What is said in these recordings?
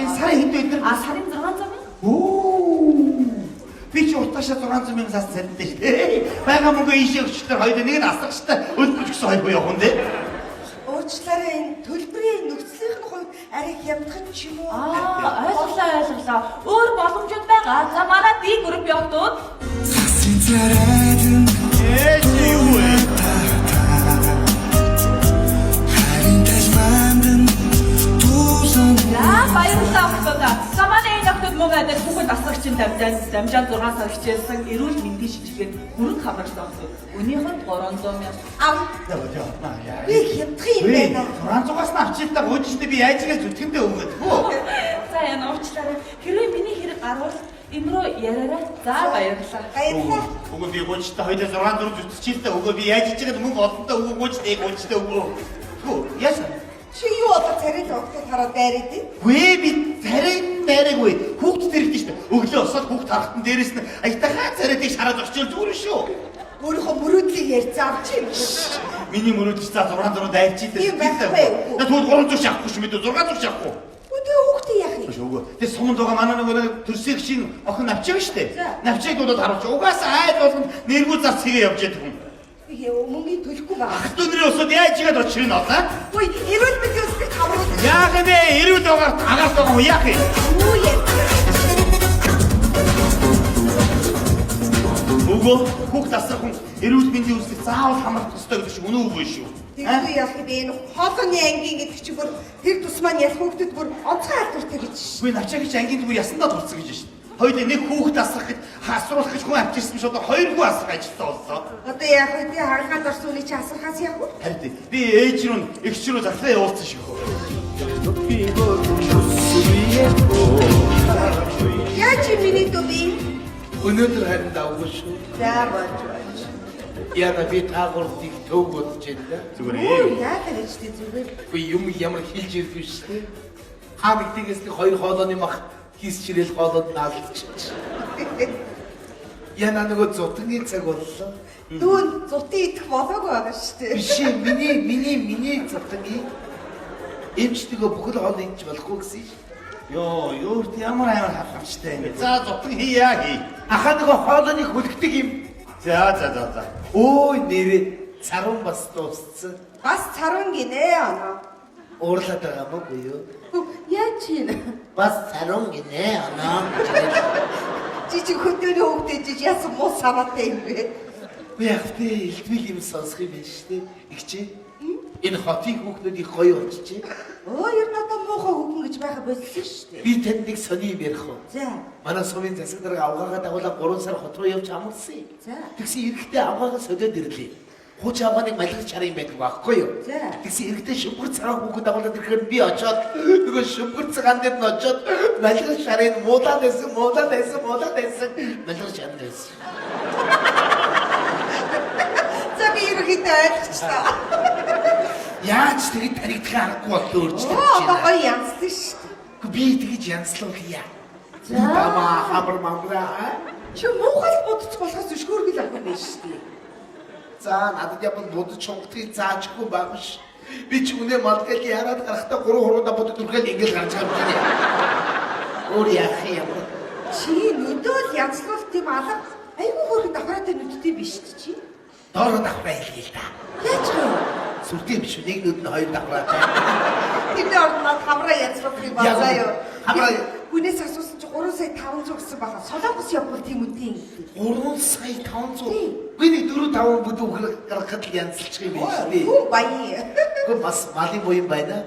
энэ сарын хэд вэ? Сарын 600 мянга. Би ч утгаашаа 600 мянгаас цалинтай шүү дээ. Бага мөнгө ийшээ өчтөр хоёул нэг нь асгачтай өлбөж гисэн хоёр буюу явах нь дээ. Уучлаарай энэ төлбөрийн нөхцөлийн хувьд арай хямдхан ч юм уу? Ойлголоо. Өөр боломжууд байгаа. За манай B групп явдууд. Юу вэ? Баярлалаа охтоо. За манай энэ охтод мөнгө адил бүхэн асгагчийн дамжаад 6 сар хичээлсэн эрүүл мэндийн шижигээр бүрэн хамаарсан охтоо. Өнийхөнд 300 мянга. Би хямдхан юм байна. 600-аас нь авчилтаа гүйжтэй би яажгаас зүтгэндээ өгөөд хөө. За яна уучлаарай. Хэрвээ миний хэрэг гарвал энэ рүү яриарай. За баярлалаа. Баярлалаа. Өгөө би гүйжтэй хоёулаа 600 зүтчихилтэй өгөө би яаж ичгээд мөнгө олонтой өгөө гүйжтэй өгөө. Хөө яасан? Чи юу одоо царай тогтоод хараад дайраад дээ? Гүй би царай дайраагүй. Хүүхд дэрэгдэж шүү дээ. Өглөө осоод хүүхд харахтан дээрээс нь аятайхаа царайдыг шараад очил зүгээр шүү. Өөрийнхөө мөрөөдлийг ярьж авч юм. Миний мөрөөдөл за 600 дайрчихдээ. Тийм байхгүй. Тэгвэл 300 шахахгүй шүү мэдээ 600 шахахгүй. Өдөө хүүхдээ яах юм? Шүүгөө. Тэгээ суманд байгаа манай нэг төрсөг шиг охин навчааг штэ. Навчааг дуудаад харуулж. Угаасаа айд болгонд нэргүү зар цэгээ явж яддаг юм. Мөнгөний төлөхгүй байгаа. Ах дүүнэрээ усууд яаж игээд очрно одоо? Ой, эрүүл мэндийн үсгийг хамруулах. Яах вэ? Эрүүл байгаа агаад байгаа юм яах юм? Юу яа? Өгөө хүүхд асрах эрүүл мэндийн үсгийг заавал хамрах ёстой гэдэг шиг үнэн үгүй шүү. Тэгвэл яах вэ? Энэ хоолойны ангийн гэдэг чи бүр тэр тус маань ялх хүүхдэд бүр онцгой алдартай гэж ш. Үгүй навчаагийн ангийн бүр ясандаа турцсан гэж шүү. Хоёул нэг хүүхд асрах гэж асруулах гэж хүн авчирсан биш одоо хоёр хүн асрах ажилтаа боллоо. Одоо яах вэ? Би харгалаад орсон үний чи асрахаас яах вэ? Харин би ээж рүү эгч рүү захлаа явуулсан шүү. Яа чи миний төби? Өнөөдөр харин давгүй шүү. За болж. Яна би таагуурдыг төв бодож байна. Зүгээр Яа гэж тий зүгээр. Үгүй юм ямар хэлж ирэх биш үү? Хамигтээс нэг хоёр хоолойны мах хийсчрэл хоолойд наалдчих. Яна нөгөө зутгийн цаг боллоо. Дүүн зутын идэх болоог байгаа шүү дээ. Биш миний зутгийн эмчтэйгөө бүхэл хоол идэж болохгүй гэсэн шүү. Йоо, юурт ямар халахчтай юм бэ? За зутаг хийя хий. Ахаа нөгөө хоолойны хүлгдэг юм. За. Ой нэрээ царун бас дууссан. Бас царун гинэ оноо. Уурлаад байгаа мó буюу. Яа чи? Бас царун гинэ оноо. Жижиг хөдөөний хөвгдөө жиж яасан муу санаатай юм бэ? Би яхтээ илтгэл юм сонсох юм байна шүү дээ. Игчээ. Энэ хотын хүүхнүүд их гоё болчихжээ. Ер нь одоо муухай хөвгөн гэж байха болсон шүү дээ. Би танд нэг сони юм ярих уу? За. Манай сумын засаг дарга авгаагаа дагуулаа 3 сар хот руу явж амарсан. За. Тэгсэн эрэхтэй авгаагаа содиод ирлээ. Хуч авгааныг малгаж чарах юм байдаг байхгүй юу? За. Тэгсэн эрэхтэй шүмбэр цагаан хүүхэд дагуулаад ирэхээр би очоод нөгөө шүмбэр цагаан дээр нь очоод малгаж чарыг муулаад байсан. Малгаж чараад байсан. За би ерөөхдөө ойлгочлаа. Яаж тэгж таригдах аргагүй болтой өөрчлөлт Одоо гоё янзлаа шүү дээ. Би тэгж янзлуулъя. За баа хамар мамраа. Чи муухай бодож болохоос өшгөөргөл авах юм байна шүү дээ. За надад япон бодож чонгодгийг заачгүй багш. Би ч үнэ малгал яраад гарахтаа 3 хуруудаа бодож дүрхэл ингээл гарч байгаа юм чинь. Өөр яах юм. Чи нүдэл янзлуул тийм алга айгүй хөргөд давхраатай нүдтэй биш чи. Доор давхраа хэлээ л да. Яаж вэ? Сүртэй биш үү? Нэг нүд нь хоёр давхраатай. Тэрний орднод хамраа янзлуулах юм байна заяа. Хамраа хүнээс асуусан чи 3 сая 500 гэсэн баха. Солонгос явбал тийм үгүй. 3 сая 500. Би нэг 4-5 бүд өгөх гаргахад л янзлчих юм байна шүү дээ. Юу баяа. Гүн бас малын буян байна.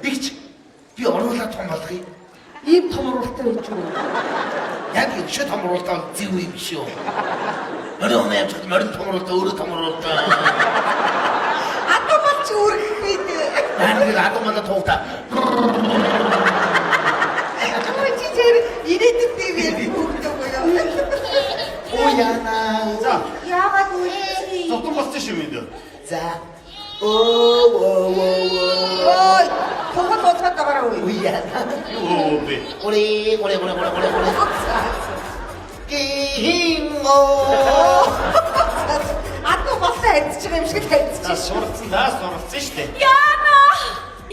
Бигч би оруулаад том болгоё. Ийм том уралтай байж юу? Яг юм шиг том уралтай зэв юм шүү. Мөрөө юм шиг мөрөн том уралтай өөрөө том уралтай. Атомал чи үргэх үед. Нэг атомал туухта. Чи тэр ирээдүйтэй би бүгдөө гоё. Ояна. За. Яагаад үгүй? Зотон болсон шүү мэдээ. За. Оо. Ой, тогод боцоод байгаа уу? Ояна. Юу бэ? Оре. Гинго. Атом болсон хайцчих юм шиг хайцчих. За сурцсан шүү дээ. Яна!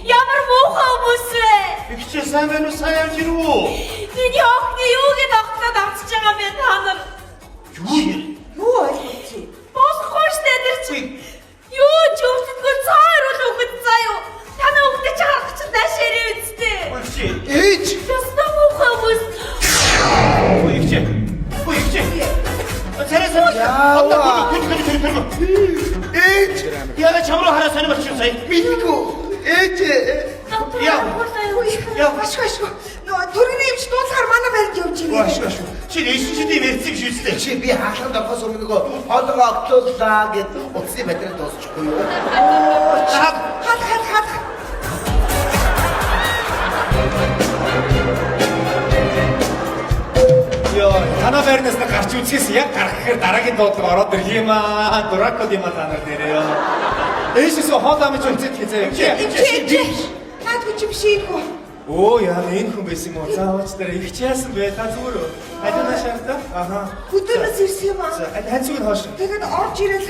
Ямар муухай хүмүүс вэ? Ихчээ сайн байна уу? Сайн явж ирв үү? Миний охины юуг нь огтлоод авчиж байгаа юм бэ та нар? Юу ойлгочих. Босхгүй штэ тэр чи. Юу ч өвчтгөө цаар бол өгд заа юу. Танаа өгдөж харах чинь наашаарэ үсттэй. Ихчээ. Ээж. Ястаа муухай бүс. Ихчээ. Царайсан ба. Ээж. Яга чамруу хараа сонир болчихсон сая. Мэдгүй. Ээж. Ашгүй. Нөө төрөний юмч дуусахаар манай барьж явж ирээ. Чи эсчидийн мэрцэг шүүстэй. Чи би хаалханд орохоос өмнө нөгөө хоолойгоо оглууллаа гэд утасны материал дуусчихгүй юу? Хат. Йоо, танаа байрнаас нь гарч үзэхээс яг гарах гэхээр дараагийн дуудлага ороод ирэх юм аа. Дуракод юм аа та нар дээрээ ёо. Ээшээс хоол амж үнцэт хийzээ. Хатгүй чи биш ийгүү. Оо яа, энэ хүн байсан юм уу? За ууч дээр их чаасан бай. Та зүгээр үү? Адина шаардаа. Аха. Хөдөөнөөс ирсэн юм аа. За, ханцуг нь хоош. Тэгээд орж ирэл.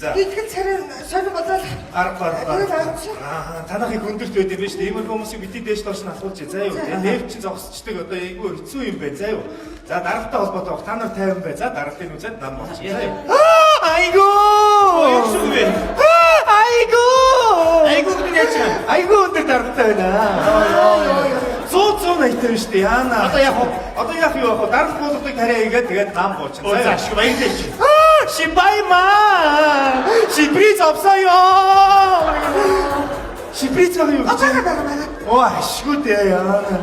За. Итгэл царай сонир болоод. Арга. Тэгээд авчихсан. Аа, танахыг өндөрт байд юм байна шүү дээ. Иймэрхүү хүмүүсийг бити дээш доош нь асуулж. За юу. Нээв чинь зогсчдаг одоо айгүй хэцүү юм байна. За юу. За даргатай холбоотой та нар 50 бай. За даргалийн үзээд нам болчих. За юу. Айгуу! Айгуу гэдэг яач вэ? Айгуу өндөр даргатай байна. 100 айтсан шүү дээ. Яана. Одоо яг юу яах вэ? Дарга болгохыг тариа игээд тэгээд нам буучих. За ашиг баярлалаа чи. Шибаймаа! Шибриц 없어요. Шибриц байгаа юу? Байгаа. Оо ашгүй дээ яана.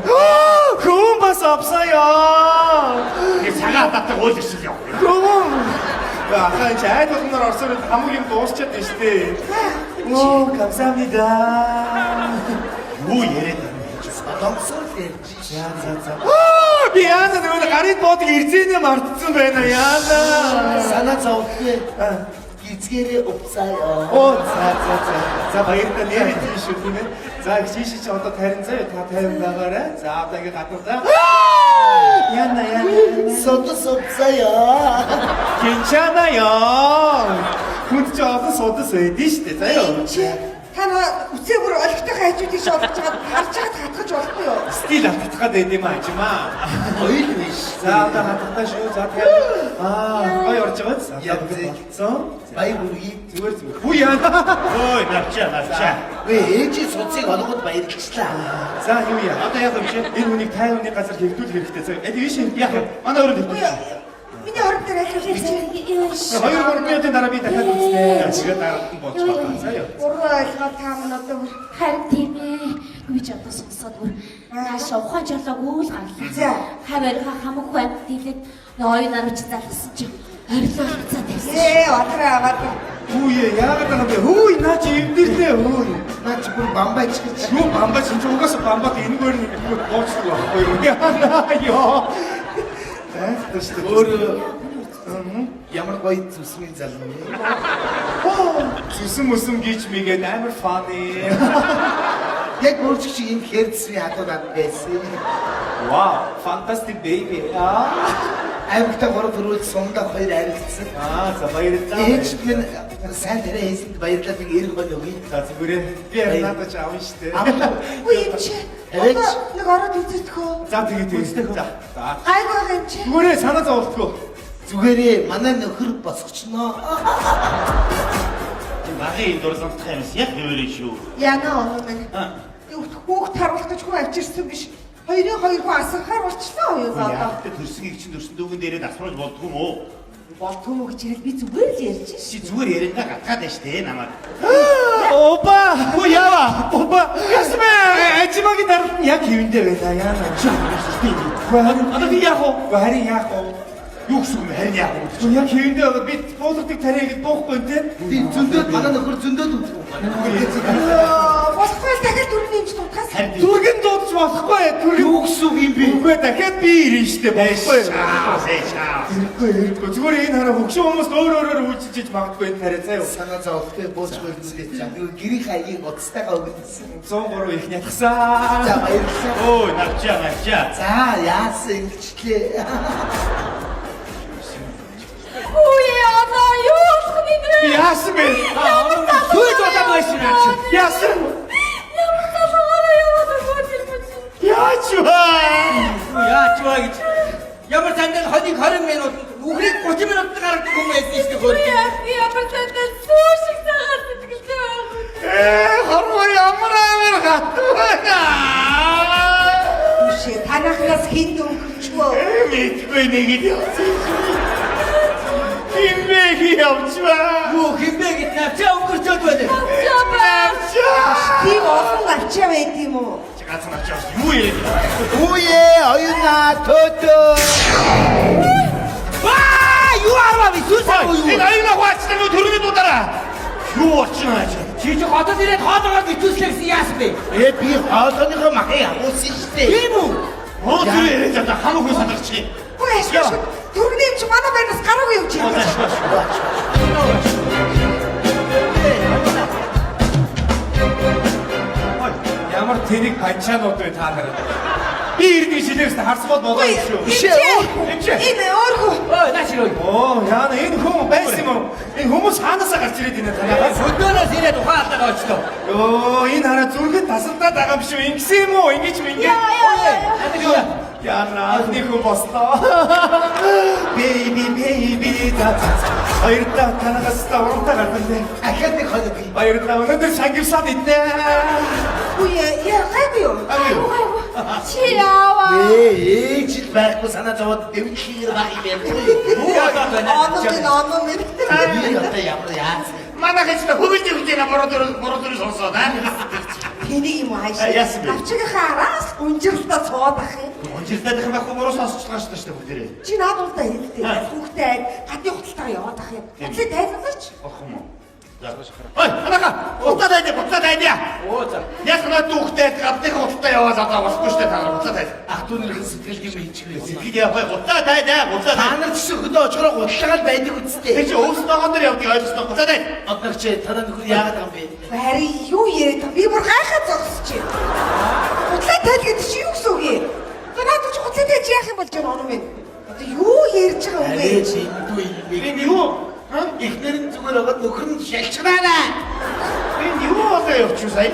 Хүн бас 없어요. Би цагаан татдаг уул ирсэн юм. Хүн. Ахаа чи айд болгоноор орсоор хамгийн юм дуусчаад байна шүү дээ. Оо, 감사합니다. Юу яриад байна? Одоомсоо л ярьж. За. Би яана нөгөө гарын буудаг ирзэнэ мартсан байна яана. Санаа зовлоо. Гизгэрээ упсаа. Оо за баярлалаа нэр тийм шүү дээ. За чи одоо тарин заяа та 50 байгаарай. За одоо ингэ гадуурлаа. Яна. Содос упсаа. 괜찮아요. хүнд чи олон судас байдэн шүү дээ. За юу. Чи тана үцээгүр олигтой хайжуудыг шоолж чагаад харж чагаад хатгаж болохгүй юу? Стил хатгахад байд юм аажмаа. Ойл биш. За одоо хатгахтаа шүү. За тэгээ. Гой орж байгаа. За Ягзээ. Баяр хүргэе. зүгээр. Хүү яана. Ой, навчаа. Ээжи суцыг олгоод баярчлаа. За юу яа. Одоо яг юм чи энэ хүнийг тайвны газар хэвдүүл хэрэгтэй. За эд ийш яах вэ? Манай өрөөнд хэвдүүл. Миний орон дээр ажиллаж чи. 2-3 минутын дараа би дахиад үзнэ. Тэгээд дараад нь болж байна. За юу. Уруу ойлгоод тааман одоо Харин тийм ээ. Үгүй ч одоо сонсоод бүр нааш ухаан жолоог үйл гарлаа. За. Хаваараа хамаагүй байд тийлээд ноён нарууч залгасан чинь орилоо хацаа тавьсан. отроо аваад. Хүүе яагаад байгаа юм бэ? Хөөе наа чи эвдэртэй хөөе. Наа чи бүр бамбайч гэж. Юу бамбаа чи угаасаа бамбаг энэгээр нэг боочдаг байхгүй юу? Яа. Тэстэ Өөр ямар гоё зүсмийн залуу. зүсэн гэж мэгээд амар фаны. Яг өөрчлөж шиг юм хэрцсний хатууд байсан. Wow, fantastic baby. Аймагтаа 3 төрүүл сумдаа 2 арилгацсан. За баярлалаа. Ээж минь сайн дээрээ хийсэнд баярлалаа би эрг бол өгье. За зүгээр. Би яг надад ч авна штэ. Үгүй юм чи. Ээж. Нэг ороод үзэтгэв. За тэгээ. За. Гайг байгаа юм чи. Зүгээрээ санаа зовлтгоо. Зүгээрээ манай нөхөр босгочноо. Багын дурлалт хэмс яг хөвөрөө шүү. Яна оноо минь. Хүүхд харуулах гэж хүн авчирсан биш. Хоёрын хоёр хүн асархаар болчихлоо юу одоо. Яг тэ төрсөн их чинь төрсөн дүүгэн дээрээ асруулж болдгоо юм уу? Болтгүй мө гэж ирэл би зүгээр л ярьж Чи зүгээр яриангаа гатгаад байна штэ намайг. Опа! Хөө яава. Опа. Ясмэ ажимагийн даралт нь яг хэвэндээ байна яана. Одоо би яах вэ? Харин яах вэ? Юу гэсэн юм харин яах вэ? Яг хэвэндээ байгаа би буулгыг тариагээд буухгүй нэ. Би зөндөөд манай нөхөр зөндөөд үзэх юм. Болохгүй л дахиад түрний юмч дутгаас. Түргэн дуудаж болохгүй. Юу гэсэн юм бэ? Үгүй дахиад би ирнэ штэ болохгүй. Чаа. Хэрэггүй. Зүгээр энэ хараа хөгшин хүмүүс өөрөөр үйлчилж магадгүй энэ тариа заяа. Санаа зовлттой бууж хөлцгөөч. Юу гэрийн хаягийг уцтайгаа өгсөн. 103 их нятгсан. За баярлалаа. Ой, навчаа. За яасан ингэчлээ. Үе яна юу болох вэ? Яасан бэ? Хөөж удаа байсан юм чи. Яасан? Ямар залуугаа яваад байна. Яач вэ? Яач вэ гэж. Ямар сандал хонийг 20 минут, үхрийг 30 минутад гаргадаг юм байсан шүү дээ. Ямар сандал сүү шиг цагаан сэтгэлтэй байх. Хорвоо ямар амар хатваа. Үшээ танахаас хинд өнгөрчвөө. Мэдгүй нэг л явсан. Химбэг явчваа. Юу химбэ гэж навчаа өнгөрчөөд байна. Тийм олон авчаа байд юм уу? Ганцхан авчаас юу яриад байна? Үе оюуна төтөө. Юу арваа би сүсаа юу? Энэ аюуна хаачлаа нөө төрөний дуудаараа. Юу болчихно аж? Чи ч хотод ирээд хоолоогоо битүүлсэн яасан бэ? Би хоолойгоо махыг авуулсан шүү дээ. Тийм үү? Оо зүр яриад байгаа хамаагүй санагч. Үгүй ашгүй. Төргний чи манай байнаас гараагүй юм чи. Ямар тэнэг панчаанууд вэ та нараа? Би ирдэг шилээс харсан бол болоо шүү. Энэ өөрөө. Ой, наачроо. Оо, яана энэ хүн байсан юм уу? Энэ хүмүүс хаанасаа гарч ирээд байна танаа? Өдөөнөөс ирээд ухаалтаа очлоо. Йоо, энэ хараа зүрхэнд тасалдаад байгаа юм шүү. Ингэсэн юм уу? Ингэж юм ингэ. Яна, нэг хүн бослоо. Baby, хоёрдаа танаас урамтаа гарсан дээ. Ахад нэг хоолой би. Хоёрдаа өнөөдөр сангивсаад иднэ. Үе яагаад юу? Чи яаваа? Жил байхгүй санаа зовоод дэвчээр баг юм байна. Оно минь. Би одоо ямар яа. Манай хэсэг хөвөлж өгдөө бороо сонсоод аа. Тэний юм ааш. Яасан бэ? Авчигийнхаа араас унжиралтаа цоод ах юм. Унжиртай байх байхгүй бороо сонсож байгаа шүү дээ бүгдээрээ. Чи наадуултаа хэлдэг. Хүүхдээ гадны хөтөлтөөр яваад ах юм. Үгүй тайлбарч. Ах юм уу? Ой, анаха, буцаад айдя. Оо за. Яг наа дүүхтэй гадны хөтөлтөд яваад одоо болохгүй шүү дээ та нар буцаад айд. Ах дүүнэрхэн сэтгэл юм хийчихвээ. Сэтгэл явах буцаад айдаа, буцаад Та айд. нар ч өглөө очроо гутлагаад байдаг Тэг үстэй. чи өөснөөгөө нэр явдаг ойлгосноо буцаад айд. Одоо чи танаа нөхөр яагаад байгаа юм бэ? Бари юу яриад би бүр гайхаад зогсож байна. Хутлаа тайл гэдэг чи юу гэсэн үг юм? За надад чи хутлаа тайл яах юм болж байгаа оно минь. Одоо юу ярьж байгаа юм бэ? Арэ чи дүү юм. Энэ юу? Ихнэрэн зүгээр байгаа нөхөр нь шалчгаана. Энэ юу одоо явчих сая?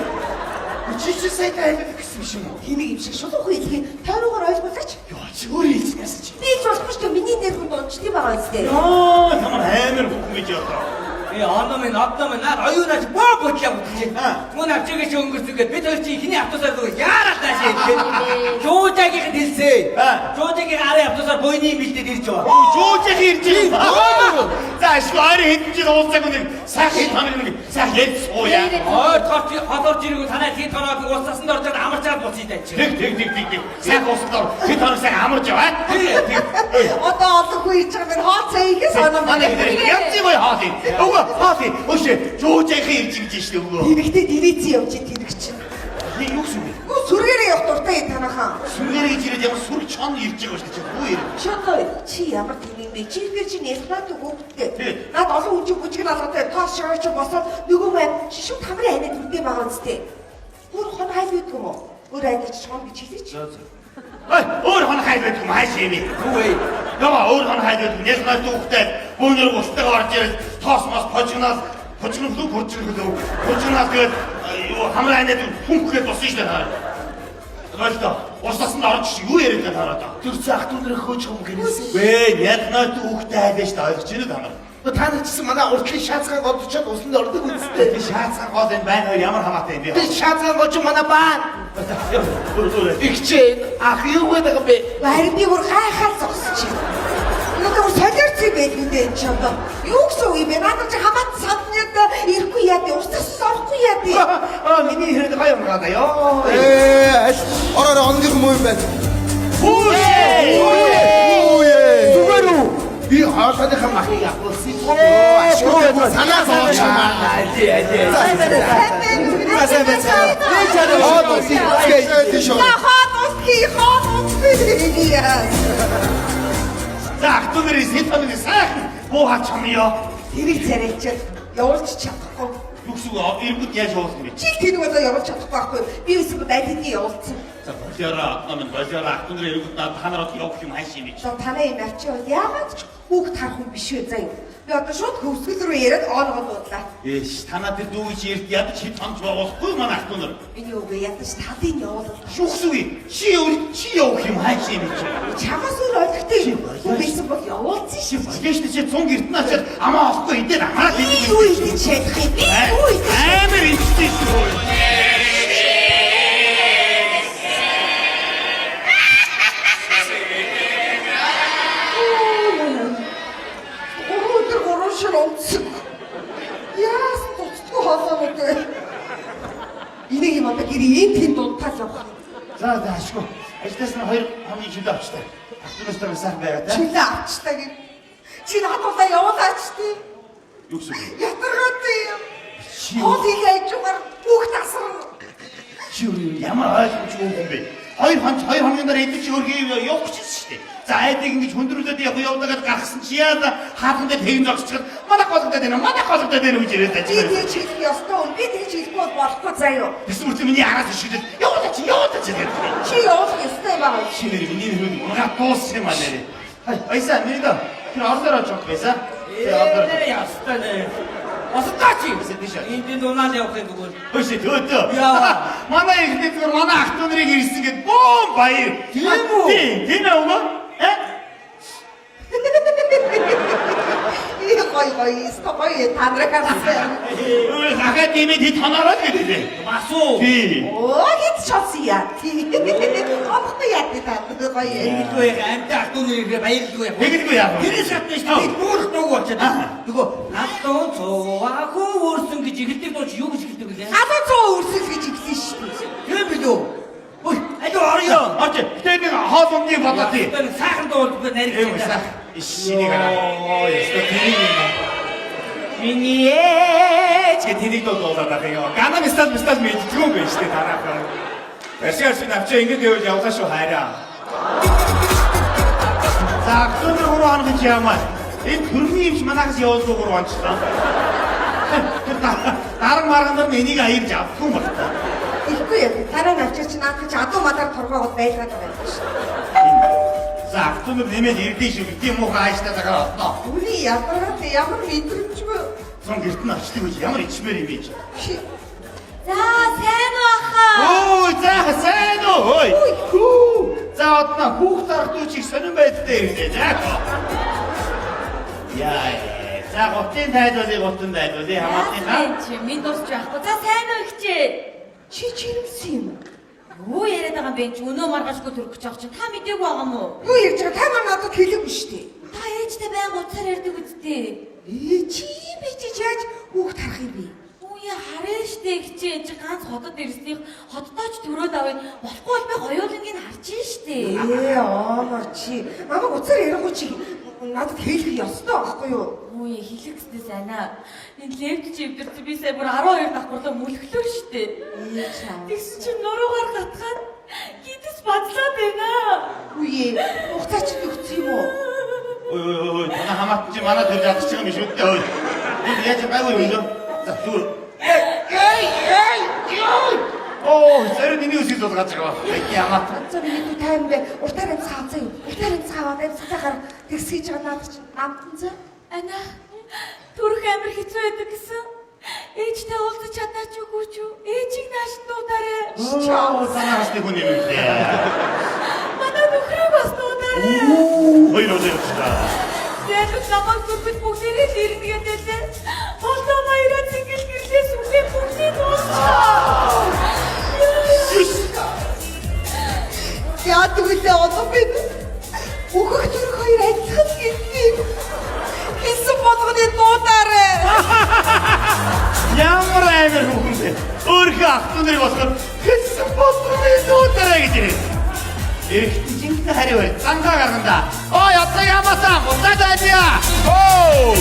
Чи сая тайлбар гэсэн биш юм уу? Химиг юм шиг шулуух хэлхий тойрогоор ойлгуулаач. Яа чи өөрөө хэлснээс чи. Би ч болохгүй шүү дээ. Миний нэр хүн дончдгий байгаа үстэй. Яа, ямар амар бүхэн гэж яваа. Одоо минь наад оюунаас боо бодлоо үзчихэ. Мөн авчигээ чи өнгөрсөгээд бид хоёр чи ихний автобусаар зүгээр яарал таашаа ирсэн. Жуужагийн хэлсэн. Жуужагийн арын автобусаар буйны бэлдээд ирж байгаа. Жуужих ирж байна. За ашгүй ойрын хэдэн жил уулзаг нэг сайхан таныг нэг сайхан ярьж сууя. Ой, хотор жиргүү танай тийм тоноод уусаасанд орж байгаа амарчаад буцъя даа чи. Тэг. Сайхан уусдаар хэд хоног сайхан амарч яваа. Одоо олонгүй ирж байгаа минь хооцоо ийхээ санаа Манай манай. янзын гоё хаалт. Өвөө хаалт. Өшөө жуужих ирж гэж штэ өвөө. Дивэгтэй дивэцэн явж тэнэг чинь. Юу юм бэ? Гү сүргээрээ явах дуртай танахаа. Сүнгээр гэж ирээд ямар сүр чон ирж байгаа шүү дээ. Юу юм? Чотой чи ямар тийм бэ? Чи би чи нэслээд Тий. өгдөө. Наад олон хүн чинь бүжиг алгатай тоос шаваач босоод нөгөө мэн шишүү тамрын айнад үдээ байгаа үстэй. Өөр хон хайл үйдэг юм уу? Өөр айнад шон гэж хэлээч. Ой, өөр хон хайд байдаг юм хайш юм. Юу вэ? Яма өөр хон хайд байдаг. Яг наа дүүхтэй бөөнөр устгаа орж ирээд тоос мос пожигнаас тэгээд юу хамраа анаад хүнхгээд босон шүү дээ. Ойлтой. Устсан орж юу яриад байгаа хараа. Төрсөн ах дүүнэрээ хөөж юм гэрэлсэн. Вэ, яг наа дүүхтэй хайлаа шүү дээ. Ойлгож байна та нар. Та нар чсэн манай уртлын шаацгаан годчоод усанд ордог үстэй. Би шаацсан гол энэ байна хоёр ямар хамаатай юм бэ? Би шаацгаан гож манай баа. Игчээ ах юу гэдэг бэ? Барин би бүр гайхаад зогсож байна. Нөгөө солиорч юм байл үдээ энэ ч одоо. Юу гэсэн үг юм бэ? Надад чи хамаат саднаад ирэхгүй яа дээ. Устас орохгүй яа дээ. Миний хэрэг гоё юм гадаа ёо. Ороо онгир муу юм байна. Зүгээр үү? Би хаалтаныхаа махыг авуулсан. Ашгүй санаа зовж байна. За ахтунэр сэтэмэг сайхан буугаач юм ёо. Тэрийг царайчаад явуулж чадахгүй. Юу гэсэн үг иргүүд яаж явуулсан бэ? Чи тэр нөгөө явуулж чадахгүй байхгүй. Би өсөв дайдны явуулсан. За болоороо ахтунэр иргүүд та нар одоо явах юм хайш юм чи. За танай юм ачи яагаад ч хүүхд харах хүн биш үү заа юу. Би одоо шууд хөвсгөл рүү яриад оогоо дуудлаа. Ээш танаа тэр дүү гэж ярьд ядаж чи томч болохгүй манай ах トゥ нар. Энэ юу вэ? Ядаж талын явуулах. Шүхсүи чи явах юм хайч юм чи. Чамаас өөр ойлгохтой юм. Хүн байсан бол явуулсан шүү. Гээш чи 100 гэртэн ачаад амаа авахгүй идээд амаа хийх Юу идэж чадах юм бэ? Юу идэж? амар идэж шүү. Өнөөдөр гурван шир унтсан. Яас туцгүй хоолоо мөдөө. Энийг юм одоо гэрээ тэнд дунтаал явах. За даашгүй. Ажлаас нь 2 хоногийн чөлөө авчтай. Ахтунаас тань сайн байгаа та. Чилээ авчтаа гэв. Чи надад явуулаач тий. Юу гэсэн бэ? Ятаргатай юм. Чи Хоол хийгээд чугаар бүх тасарна. чи ямар ойлгомжгүй юм бэ? 2 хоногийн дараа эдгээр чи өргөө явах гэж шүү дээ. За айдыг ингэж хүндрүүлээд явуулаад гаргасан чи яа хаалганд тэгэн зогсчиход манай голгодод байна гэж ирээд Би тэг чи ястаа би тэг чи бол болохгүй заяа. Эсвэл миний араас ишгэлээд явуулаач гэдэг. Чи явуулах ёстой байгаа. Чи нэр миний хүүд мунгаа дууссан юм аа нэрээ. Айса нэрээ. Тэр ордоор очох байсан. Ястаа. Осдооч. Энд дунаад явахын зүгээр. Хөөс төөдөө. Яа. Манай ихтэй зүгээр манай ах トゥ нарыг ирсэн гэд бом баяр. Тийм үү? Тийм ээ уу? Ой, стопой танраг харсан. Ахаа тиймээ хэд хонороод гэдэг. Бас уу? Тийм. Оо хэд шатсан яа. Амхтай яа гэдэг гоё. Илгүй амтаа ахтуныг баярлгүй. Тэгдэггүй яа. Тэрээс хатна шүү дээ. Бүр дууг очоод. Нөгөө хатун цоо хөөрсөн гэж ихэлдэг дууч юу гэж хэлдэг вэ? Хадаа цоо үрсэл гэж хэлсэн шүү дээ. Тэр бид үү? Ой, ажуу орё. Очоо. Тэр нэг хоол өмний бодоо тий. Тэр сайхан дуулж би нариг. Ишнийг аа. Яста тийм юм. Миний ээж гэдэг дуулаад байгаа юм. Ганам стал мэдчихгүй байж тээ тараахаа. Башаас нь авчаа ингэж явж явлаа шүү хайраа. За ахтун 3 хоног чи ямаа. Энэ төрний юмш манаас явуулгүй 3 онцлоо. Дараг маргандар энийг аярж авахгүй юм байна. Ихгүй яа. Тараа навчаач наадах чи адуу мадар торгоогод байлгаад байгаа юм шүү. За ахтун нэмээд ирдээ шүү. Тийм уу хааштай загаа осноо. Үний ядаргатай ямар мэдрэмжгүй. Сон гэртэн очтыг гэж ямар ичмээр юм бэ? За сайн уу ахаа? Өө за сайн уу? За одноо хүүхд ардуу чиг сонирн байдтай ирнэ. Яа. За готын тайлбарлыг хамаатынхаа. Чи минь дуусч байхгүй. За сайн уу ихчээ? Чи чирэмсэн юм. Юу яриад байгаа юм бэ? Чи өнөө маргаашгүй төрөх гэж байгаа чинь та мдэггүй байгаа юм уу? Юу ярьж байгаа? Та маань надад хэлээгүй шүү дээ. Та ээжтэй байнга уцаар ярьдаг үсттэй. Чи би чи яаж хүүхд харах юм бэ? Үе хараа штэ ихчээ. Чи ганц хотод ирснийг хотдооч төрөөд авъя. Болохгүй бол би хоёулангийг харж штэ. Оо чи намайг уцаар ярихгүй чи надад хэлэх ёстой байхгүй юу? Үе хэлэх гэстэй сайнаа. Энэ левт чи өвдөрч би сая бүр 12 давхарлаа мүлглөө штэ. Тэгс чи нуруугаар гатгаад гидс бадлаад байна. Үе хугацаа чи өгсөн юм уу? Ой танаа хамаатан чи манай төрж чадчих юм шүү дээ. Ой. Энэ яаж байгуу юм бэ? За түр. Оо, зэрэг миний үсийг дуулгаж байгаа. Яамаа. За би нэг тайм бэ. Уртаар цаацаа юу? Уртаар цааваад цаахаар тэгсгийж байгаа надад чи амтан за. Ана түрх амир хэцүү байдаг гэсэн. Ээжтэй уулзах чадаач үгүй ч юу? Ээжийг нааш дуудаарай. Чао санаас нэг хүн юм дээ. Манай нөхрөө бас дуудаарай. Хоёр өдөр та. Тэгээд намайг бүгд бүгдээрээ л ирнэ гэдэлээ. Холдоо маяраа цэнгэл гэрлээс үгүй бүгдийг дуусчаа. Яа тэгвэл одоо би өөхөх төр хоёр адилхан гэдэг. Хэсэг болгоны дуудаарай. Ямар амар хүн бэ? Өөрөө ахтуныг болохоор хэсэг болгоны дуудаарай гэж ирээ. Эрэгтэй жинхэнэ хариу бай. Зангаа гарганда. Ой, одоо ямаасаа мутаад байя. Оо!